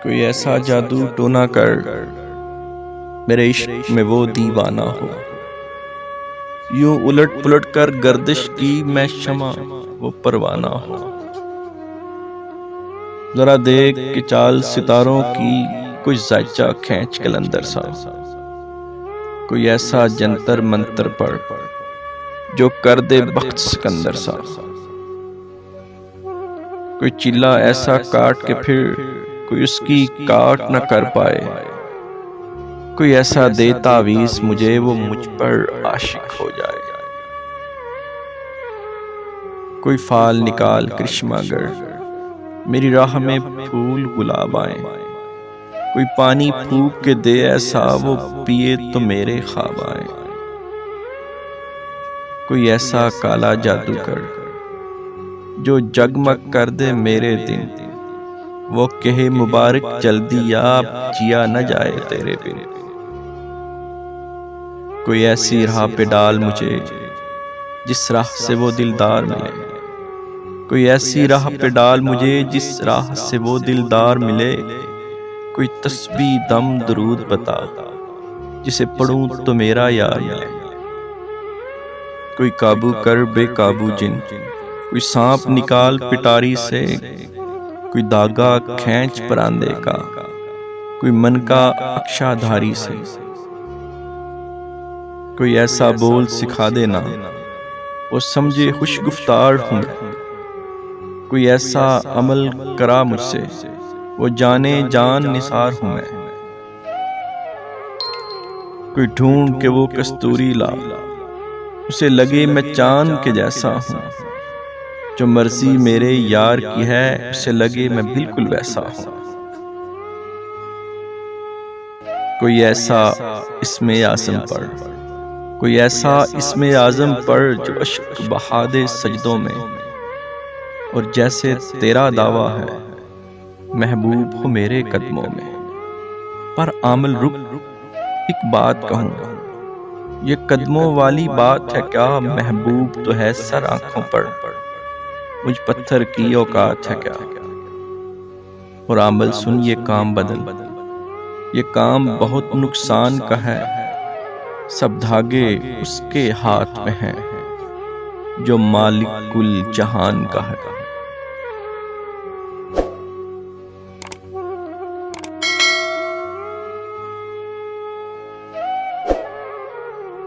कोई ऐसा जादू टोना कर मेरे इश्क में वो दीवाना हो। यूं उलट पुलट कर गर्दिश की मैं शमा वो परवाना हो। जरा देख कि चाल सितारों की कुछ जायचा खींच कलंदर सा। कोई ऐसा जंतर मंतर पढ़ जो कर दे बख्त सिकंदर सा। कोई चिल्ला ऐसा काट के फिर कोई उसकी काट न कर पाए। कोई ऐसा दे तावीज़ मुझे वो मुझ पर आशिक हो जाए। कोई फाल निकाल करिश्मागर मेरी राह में फूल गुलाब आए। कोई पानी फूक के दे ऐसा वो पिए तो मेरे ख्वाब आए। कोई ऐसा काला जादूगर जो जगमग कर दे मेरे दिन। वो कहे मुबारक जल्दी आप जिया न जाए तेरे बिन। कोई ऐसी राह पे डाल मुझे जिस राह से वो दिलदार मिले। कोई ऐसी राह पे डाल मुझे जिस राह से वो दिलदार मिले। कोई तस्बीह दम दरूद बता जिसे पढ़ूं तो मेरा यार मिले। कोई काबू कर बेकाबू जिन कोई सांप निकाल पिटारी से। कोई धागा खींच परांदे का कोई मन का अक्षाधारी से। कोई ऐसा बोल सिखा देना वो समझे खुश गुफ्तार हूँ। कोई ऐसा अमल करा मुझसे वो जाने जान निसार हूँ मैं। कोई ढूंढ के वो कस्तूरी ला उसे लगे मैं चांद के जैसा हूँ। जो मर्जी मेरे यार की है उसे लगे मैं बिल्कुल वैसा हूँ। कोई ऐसा इसमें आज़म पढ़ कोई ऐसा इसमें आज़म पढ़ जो अश्क बहा दे सजदों में। और जैसे तेरा दावा है महबूब हो मेरे कदमों में। पर आमल रुक एक बात कहूँ ये कदमों वाली बात है क्या। महबूब तो है सर आंखों पर मुझ पत्थर की औकात है क्या। और आमल सुन ये काम बदल ये काम बहुत नुकसान का है। सब धागे उसके हाथ में हैं जो मालिक कुल जहान का है।